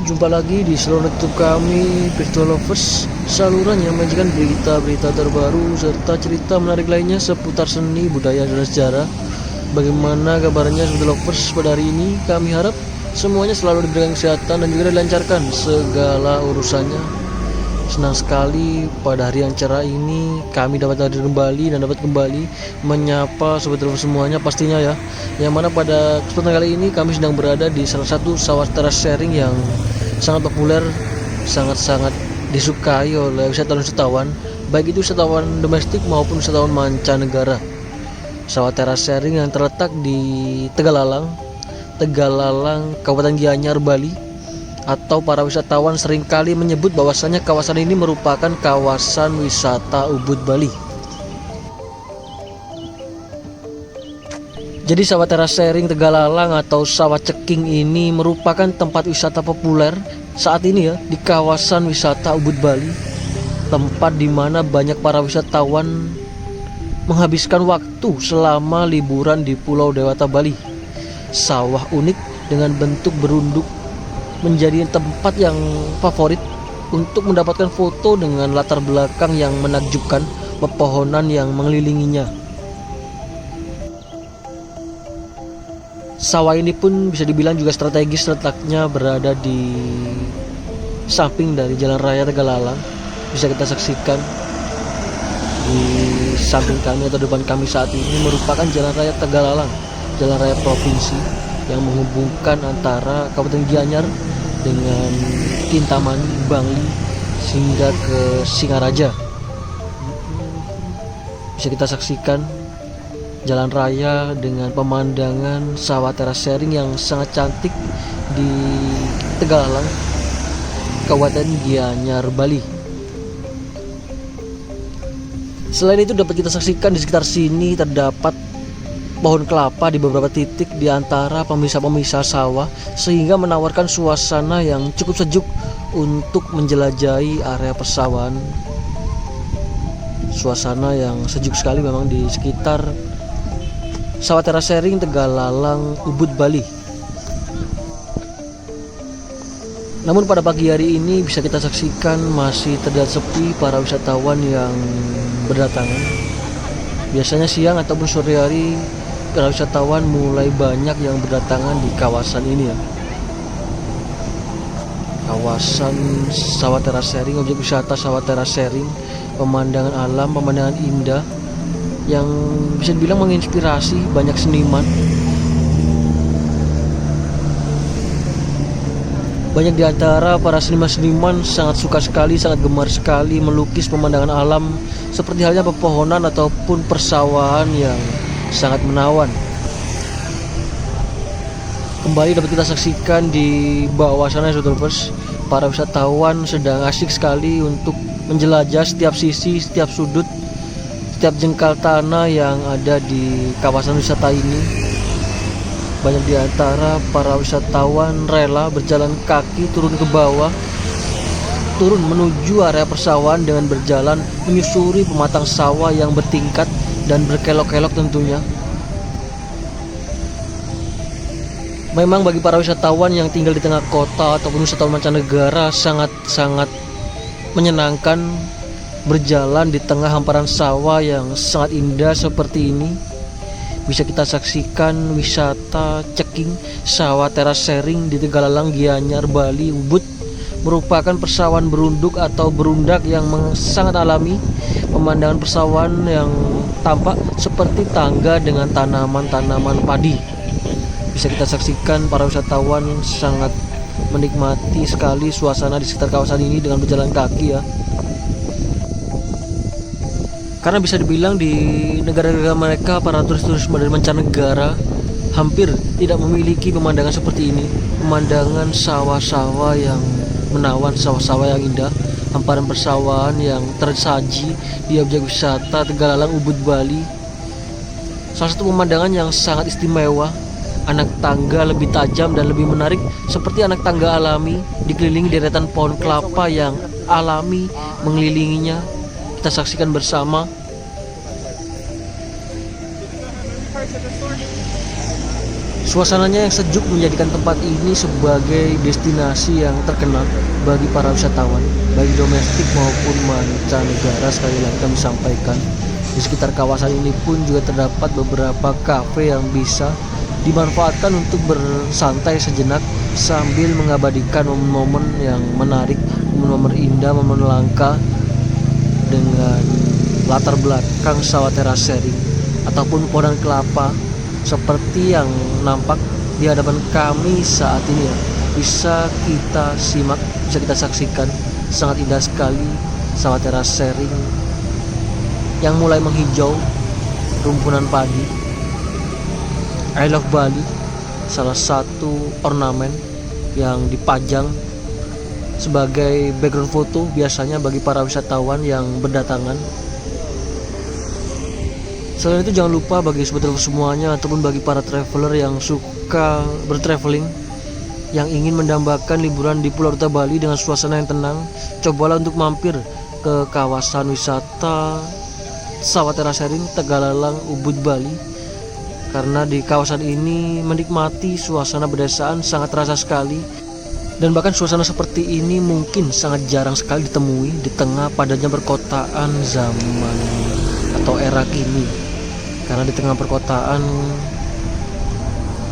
Jumpa lagi di saluran YouTube kami, Virtual Lovers, saluran yang menyajikan berita-berita terbaru serta cerita menarik lainnya seputar seni, budaya, dan sejarah. Bagaimana kabarnya Virtual Lovers pada hari ini? Kami harap semuanya selalu diberikan kesehatan dan juga dilancarkan segala urusannya. Senang sekali pada hari yang cerah ini kami dapat hadir kembali dan dapat kembali menyapa sobat lovers semuanya pastinya ya. Yang mana pada kesempatan kali ini kami sedang berada di salah satu sawah teras sharing yang sangat populer, sangat-sangat disukai oleh wisatawan-wisatawan, baik itu wisatawan domestik maupun wisatawan mancanegara. Sawah teras sharing yang terletak di Tegalalang, Kabupaten Gianyar, Bali. Atau para wisatawan seringkali menyebut bahwasanya kawasan ini merupakan kawasan wisata Ubud Bali. Jadi sawah teras sharing Tegalalang atau sawah ceking ini merupakan tempat wisata populer saat ini ya di kawasan wisata Ubud Bali. Tempat di mana banyak para wisatawan menghabiskan waktu selama liburan di Pulau Dewata Bali. Sawah unik dengan bentuk berunduk menjadi tempat yang favorit untuk mendapatkan foto dengan latar belakang yang menakjubkan, pepohonan yang mengelilinginya. Sawah ini pun bisa dibilang juga strategis, letaknya berada di samping dari Jalan Raya Tegalalang. Bisa kita saksikan di samping kami atau depan kami saat ini merupakan Jalan Raya Tegalalang, Jalan Raya Provinsi yang menghubungkan antara Kabupaten Gianyar dengan Kintamani, Bangli hingga ke Singaraja. Bisa kita saksikan jalan raya dengan pemandangan sawah teras sharing yang sangat cantik di Tegalalang, Kabupaten Gianyar, Bali. Selain itu dapat kita saksikan di sekitar sini terdapat pohon kelapa di beberapa titik di antara pemisah-pemisah sawah, sehingga menawarkan suasana yang cukup sejuk untuk menjelajahi area persawahan. Suasana yang sejuk sekali memang di sekitar sawah teras sharing Tegalalang, Ubud, Bali. Namun pada pagi hari ini bisa kita saksikan masih terlihat sepi para wisatawan yang berdatangan. Biasanya siang ataupun sore hari para wisatawan mulai banyak yang berdatangan di kawasan ini ya. Kawasan sawah teras sharing, objek wisata sawah teras sharing, pemandangan alam, pemandangan indah yang bisa dibilang menginspirasi banyak seniman. Banyak di antara para seniman-seniman sangat suka sekali, sangat gemar sekali melukis pemandangan alam seperti halnya pepohonan ataupun persawahan yang sangat menawan. Kembali dapat kita saksikan di bawah sana Lovers, para wisatawan sedang asyik sekali untuk menjelajah setiap sisi, setiap sudut, setiap jengkal tanah yang ada di kawasan wisata ini. Banyak di antara para wisatawan rela berjalan kaki turun ke bawah, turun menuju area persawahan dengan berjalan menyusuri pematang sawah yang bertingkat dan berkelok-kelok tentunya. Memang bagi para wisatawan yang tinggal di tengah kota ataupun wisatawan mancanegara sangat-sangat menyenangkan berjalan di tengah hamparan sawah yang sangat indah seperti ini. Bisa kita saksikan wisata ceking sawah teras sharing di Tegalalang, Gianyar, Bali, Ubud merupakan persawahan berunduk atau berundak yang sangat alami. Pemandangan persawahan yang tampak seperti tangga dengan tanaman-tanaman padi. Bisa kita saksikan para wisatawan sangat menikmati sekali suasana di sekitar kawasan ini dengan berjalan kaki ya. Karena bisa dibilang di negara-negara mereka para turis-turis dari mancanegara hampir tidak memiliki pemandangan seperti ini. Pemandangan sawah-sawah yang menawan, sawah-sawah yang indah, hamparan persawahan yang tersaji di objek wisata Tegalalang, Ubud, Bali. Salah satu pemandangan yang sangat istimewa. Anak tangga lebih tajam dan lebih menarik seperti anak tangga alami, dikelilingi deretan pohon kelapa yang alami mengelilinginya. Kita saksikan bersama. Suasananya yang sejuk menjadikan tempat ini sebagai destinasi yang terkenal bagi para wisatawan, baik domestik maupun mancanegara. Sekali lagi kami sampaikan, di sekitar kawasan ini pun juga terdapat beberapa kafe yang bisa dimanfaatkan untuk bersantai sejenak sambil mengabadikan momen-momen yang menarik, momen-momen indah, momen langka dengan latar belakang sawah terasering ataupun pohon kelapa seperti yang nampak di hadapan kami saat ini ya. Bisa kita simak, bisa kita saksikan, sangat indah sekali sawah terasering yang mulai menghijau, rumpunan padi. I Love Bali, salah satu ornamen yang dipajang sebagai background foto biasanya bagi para wisatawan yang berdatangan. Selain itu jangan lupa bagi sobat traveler semuanya ataupun bagi para traveler yang suka bertraveling, yang ingin mendambakan liburan di Pulau Dewata Bali dengan suasana yang tenang, cobalah untuk mampir ke kawasan wisata Sawah Terasering Tegalalang Ubud Bali, karena di kawasan ini menikmati suasana pedesaan sangat terasa sekali. Dan bahkan suasana seperti ini mungkin sangat jarang sekali ditemui di tengah padatnya perkotaan zaman atau era kini. Karena di tengah perkotaan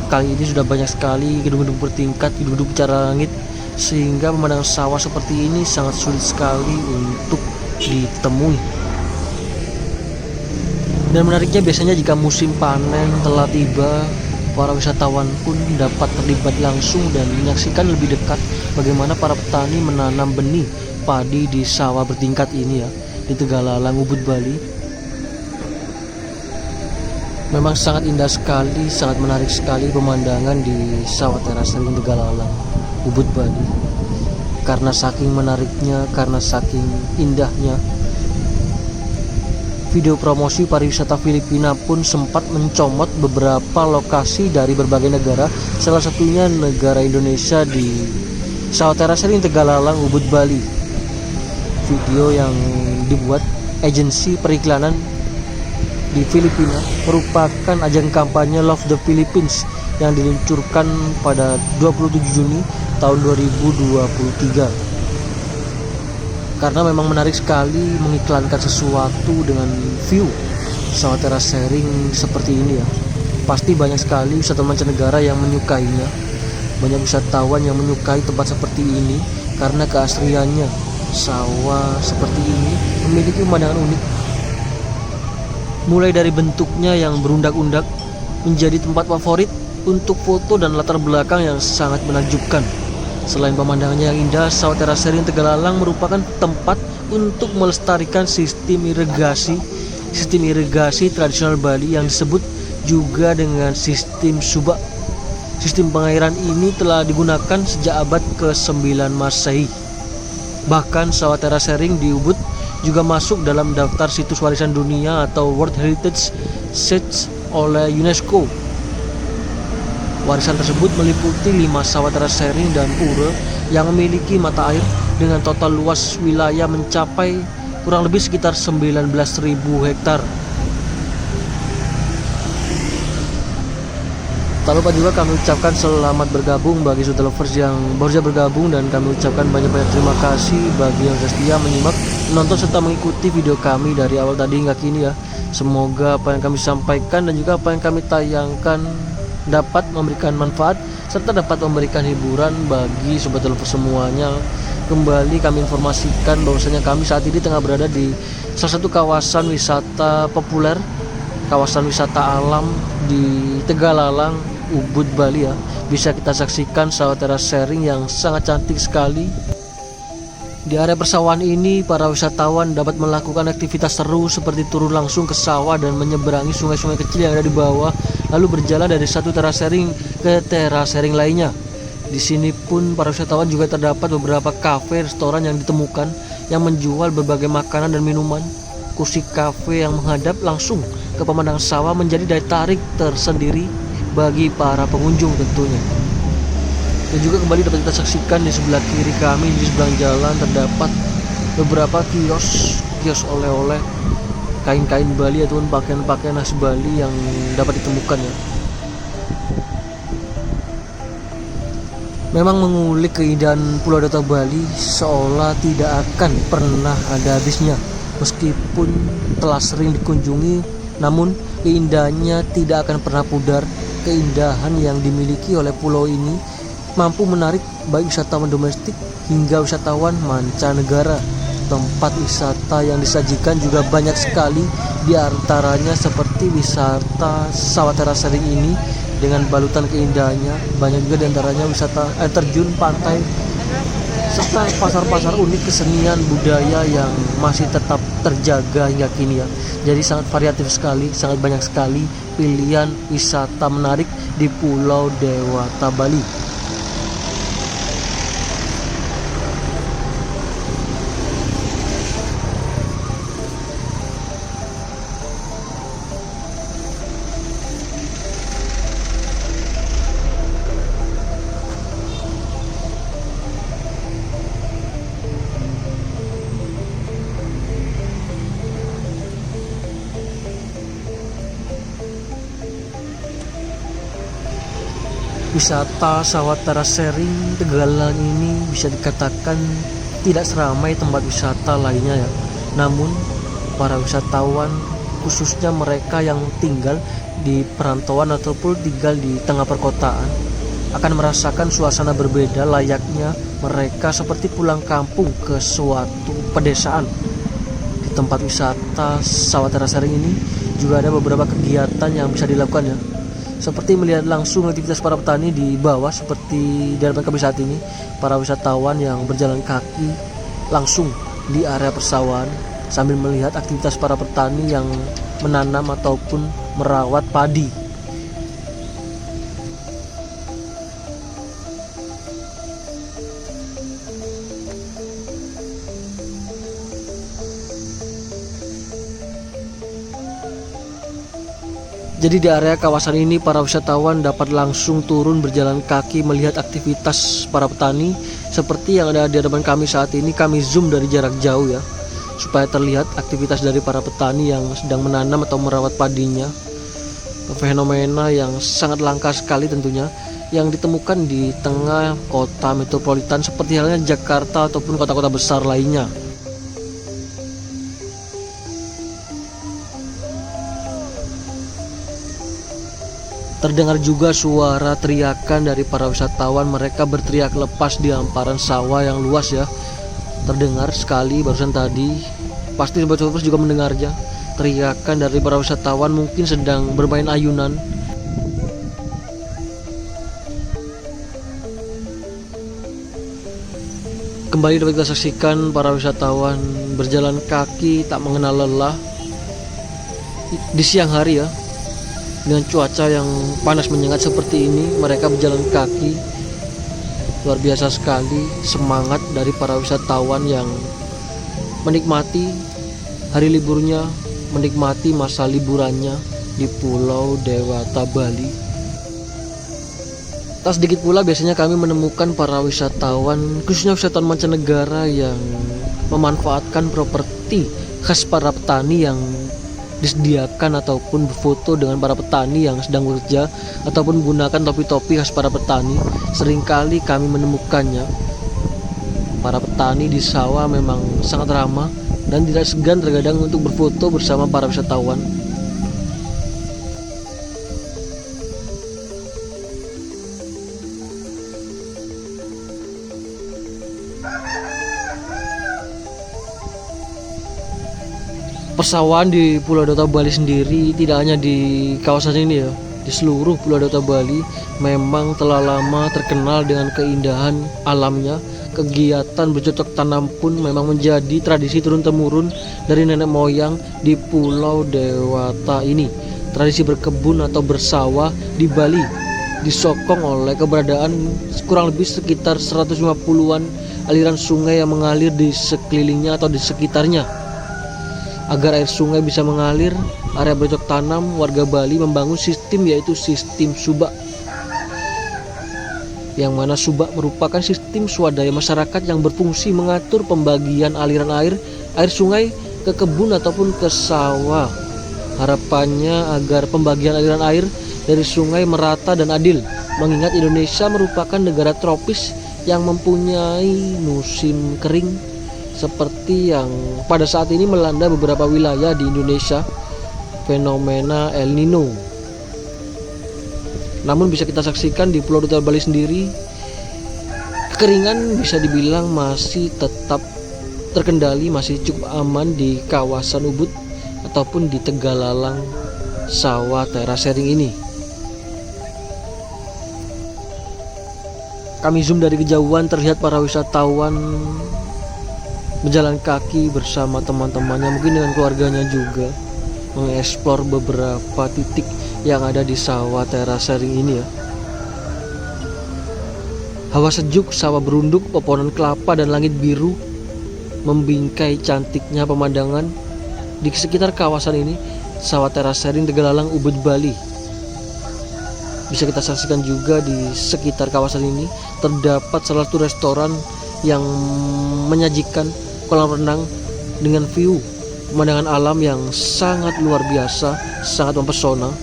kali ini sudah banyak sekali gedung-gedung bertingkat, gedung-gedung bicara langit, sehingga pemandangan sawah seperti ini sangat sulit sekali untuk ditemui. Dan menariknya biasanya jika musim panen telah tiba, para wisatawan pun dapat terlibat langsung dan menyaksikan lebih dekat bagaimana para petani menanam benih padi di sawah bertingkat ini ya, di Tegalalang Ubud Bali. Memang sangat indah sekali, sangat menarik sekali pemandangan di sawah terasering Tegalalang Ubud Bali. Karena saking menariknya, karena saking indahnya, video promosi pariwisata Filipina pun sempat mencomot beberapa lokasi dari berbagai negara, salah satunya negara Indonesia di sawah terasering Tegalalang Ubud Bali. Video yang dibuat agensi periklanan di Filipina merupakan ajang kampanye Love the Philippines yang diluncurkan pada 27 Juni tahun 2023. Karena memang menarik sekali mengiklankan sesuatu dengan view sawah terasering seperti ini ya. Pasti banyak sekali wisatawan mancanegara yang menyukainya. Banyak wisatawan yang menyukai tempat seperti ini karena keasriannya. Sawah seperti ini memiliki pemandangan unik, mulai dari bentuknya yang berundak-undak menjadi tempat favorit untuk foto dan latar belakang yang sangat menakjubkan. Selain pemandangannya yang indah, sawah terasering Tegalalang merupakan tempat untuk melestarikan sistem irigasi tradisional Bali yang disebut juga dengan sistem subak. Sistem pengairan ini telah digunakan sejak abad ke-9 Masehi. Bahkan sawah terasering di Ubud juga masuk dalam daftar situs warisan dunia atau World Heritage Sites oleh UNESCO. Warisan tersebut meliputi 5 sawah terasering dan pura yang memiliki mata air dengan total luas wilayah mencapai kurang lebih sekitar 19.000 hektar. Tak lupa juga kami ucapkan selamat bergabung bagi Sudah Lovers yang baru saja bergabung, dan kami ucapkan banyak-banyak terima kasih bagi yang sudah setia menyimak, menonton serta mengikuti video kami dari awal tadi hingga kini ya. Semoga apa yang kami sampaikan dan juga apa yang kami tayangkan dapat memberikan manfaat serta dapat memberikan hiburan bagi Sobat Lovers semuanya. Kembali kami informasikan bahwasanya kami saat ini tengah berada di salah satu kawasan wisata populer, kawasan wisata alam di Tegalalang Ubud Bali ya. Bisa kita saksikan sawah terasering yang sangat cantik sekali. Di area persawahan ini para wisatawan dapat melakukan aktivitas seru seperti turun langsung ke sawah dan menyeberangi sungai-sungai kecil yang ada di bawah, lalu berjalan dari satu terasering ke terasering lainnya. Di sini pun para wisatawan juga terdapat beberapa kafe restoran yang ditemukan yang menjual berbagai makanan dan minuman. Kursi kafe yang menghadap langsung ke pemandangan sawah menjadi daya tarik tersendiri bagi para pengunjung tentunya. Dan juga kembali dapat kita saksikan di sebelah kiri kami, di sebelah jalan terdapat beberapa kios oleh-oleh, kain-kain Bali ataupun pakaian-pakaian khas Bali yang dapat ditemukan ya. Memang mengulik keindahan Pulau Dewata Bali seolah tidak akan pernah ada habisnya. Meskipun telah sering dikunjungi, namun keindahannya tidak akan pernah pudar. Keindahan yang dimiliki oleh pulau ini mampu menarik baik wisatawan domestik hingga wisatawan mancanegara. Tempat wisata yang disajikan juga banyak sekali, di antaranya seperti wisata sawah terasering ini dengan balutan keindahannya. Banyak juga diantaranya wisata air terjun, pantai, serta pasar-pasar unik kesenian budaya yang masih tetap terjaga hingga kini ya. Jadi sangat variatif sekali, sangat banyak sekali pilihan wisata menarik di Pulau Dewata Bali. Wisata sawah terasering Tegalan ini bisa dikatakan tidak seramai tempat wisata lainnya ya. Namun para wisatawan, khususnya mereka yang tinggal di perantauan ataupun tinggal di tengah perkotaan, akan merasakan suasana berbeda layaknya mereka seperti pulang kampung ke suatu pedesaan. Di tempat wisata sawah terasering ini juga ada beberapa kegiatan yang bisa dilakukan ya, seperti melihat langsung aktivitas para petani di bawah. Seperti di hadapan kami saat ini, para wisatawan yang berjalan kaki langsung di area persawahan sambil melihat aktivitas para petani yang menanam ataupun merawat padi. Jadi di area kawasan ini para wisatawan dapat langsung turun berjalan kaki melihat aktivitas para petani seperti yang ada di hadapan kami saat ini. Kami zoom dari jarak jauh ya, supaya terlihat aktivitas dari para petani yang sedang menanam atau merawat padinya. Fenomena yang sangat langka sekali tentunya, yang ditemukan di tengah kota metropolitan seperti halnya Jakarta ataupun kota-kota besar lainnya. Terdengar juga suara teriakan dari para wisatawan. Mereka berteriak lepas di hamparan sawah yang luas ya. Terdengar sekali barusan tadi. Pasti sobat-sobat juga mendengarnya. Teriakan dari para wisatawan mungkin sedang bermain ayunan. Kembali dapat kita saksikan para wisatawan berjalan kaki tak mengenal lelah di siang hari ya. Dengan cuaca yang panas menyengat seperti ini, mereka berjalan kaki. Luar biasa sekali semangat dari para wisatawan yang menikmati hari liburnya, menikmati masa liburannya di Pulau Dewata Bali. Tak sedikit pula biasanya kami menemukan para wisatawan, khususnya wisatawan mancanegara yang memanfaatkan properti khas para petani yang disediakan ataupun berfoto dengan para petani yang sedang bekerja ataupun menggunakan topi-topi khas para petani. Seringkali kami menemukannya. Para petani di sawah memang sangat ramah dan tidak segan terkadang untuk berfoto bersama para wisatawan. Persawahan di Pulau Dewata Bali sendiri tidak hanya di kawasan ini ya, di seluruh Pulau Dewata Bali memang telah lama terkenal dengan keindahan alamnya. Kegiatan bercocok tanam pun memang menjadi tradisi turun-temurun dari nenek moyang di Pulau Dewata ini. Tradisi berkebun atau bersawah di Bali disokong oleh keberadaan kurang lebih sekitar 150-an aliran sungai yang mengalir di sekelilingnya atau di sekitarnya. Agar air sungai bisa mengalir, area bercocok tanam warga Bali membangun sistem, yaitu sistem subak. Yang mana subak merupakan sistem swadaya masyarakat yang berfungsi mengatur pembagian aliran air sungai ke kebun ataupun ke sawah. Harapannya agar pembagian aliran air dari sungai merata dan adil, mengingat Indonesia merupakan negara tropis yang mempunyai musim kering seperti yang pada saat ini melanda beberapa wilayah di Indonesia, fenomena El Nino. Namun bisa kita saksikan di Pulau Dewata Bali sendiri, kekeringan bisa dibilang masih tetap terkendali, masih cukup aman di kawasan Ubud ataupun di Tegalalang sawah terasering ini. Kami zoom dari kejauhan, terlihat para wisatawan berjalan kaki bersama teman-temannya, mungkin dengan keluarganya juga, mengeksplor beberapa titik yang ada di sawah terasering ini ya. Hawa sejuk, sawah berunduk, pepohonan kelapa dan langit biru membingkai cantiknya pemandangan di sekitar kawasan ini, sawah terasering Tegalalang Ubud Bali. Bisa kita saksikan juga di sekitar kawasan ini terdapat salah satu restoran yang menyajikan kolam renang dengan view pemandangan alam yang sangat luar biasa, sangat mempesona.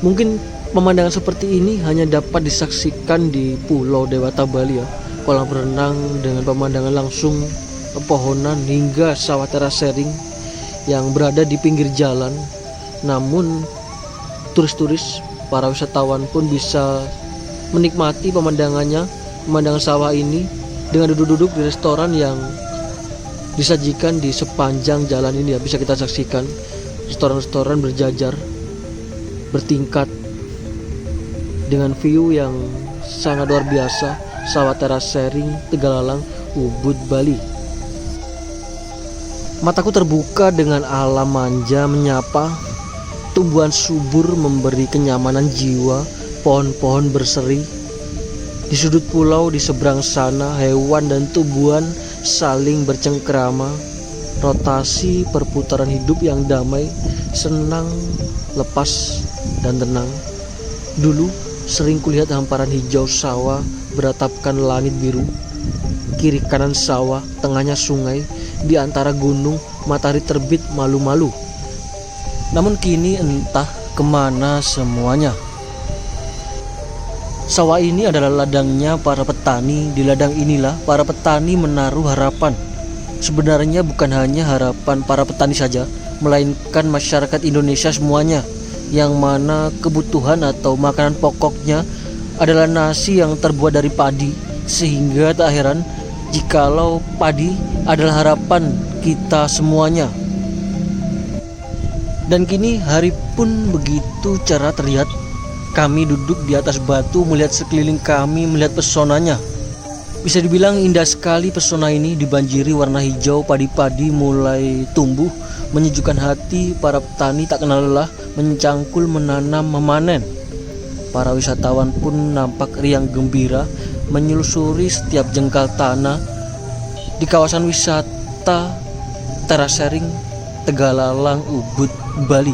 Mungkin pemandangan seperti ini hanya dapat disaksikan di Pulau Dewata Bali ya. Kolam renang dengan pemandangan langsung pepohonan hingga sawah terasering yang berada di pinggir jalan. Namun turis-turis, para wisatawan pun bisa menikmati pemandangannya, pemandangan sawah ini dengan duduk-duduk di restoran yang disajikan di sepanjang jalan ini ya. Bisa kita saksikan restoran-restoran berjajar, bertingkat dengan view yang sangat luar biasa, sawah terasering Tegalalang Ubud Bali. Mataku terbuka dengan alam manja menyapa, tumbuhan subur memberi kenyamanan jiwa, pohon-pohon berseri. Di sudut pulau di seberang sana, hewan dan tumbuhan saling bercengkrama. Rotasi perputaran hidup yang damai, senang, lepas, dan tenang. Dulu sering kulihat hamparan hijau sawah beratapkan langit biru. Kiri kanan sawah, tengahnya sungai, di antara gunung matahari terbit malu-malu. Namun kini entah kemana semuanya. Sawah ini adalah ladangnya para petani. Di ladang inilah para petani menaruh harapan. Sebenarnya bukan hanya harapan para petani saja, melainkan masyarakat Indonesia semuanya, yang mana kebutuhan atau makanan pokoknya adalah nasi yang terbuat dari padi, sehingga tak heran jikalau padi adalah harapan kita semuanya. Dan kini hari pun begitu cerah terlihat. Kami duduk di atas batu melihat sekeliling kami, melihat pesonanya. Bisa dibilang indah sekali pesona ini, dibanjiri warna hijau, padi-padi mulai tumbuh, menyejukkan hati. Para petani tak kenal lelah mencangkul, menanam, memanen. Para wisatawan pun nampak riang gembira menyelusuri setiap jengkal tanah di kawasan wisata terasering Tegalalang Ubud Bali.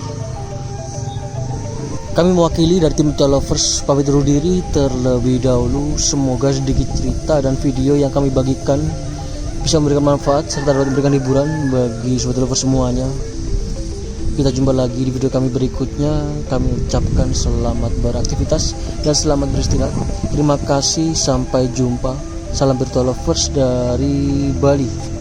Kami mewakili dari tim Dewata Lovers pamit undur diri terlebih dahulu. Semoga sedikit cerita dan video yang kami bagikan bisa memberikan manfaat serta dapat memberikan hiburan bagi sobat lovers semuanya. Kita jumpa lagi di video kami berikutnya. Kami ucapkan selamat beraktivitas dan selamat beristirahat. Terima kasih, sampai jumpa. Salam Dewata Lovers dari Bali.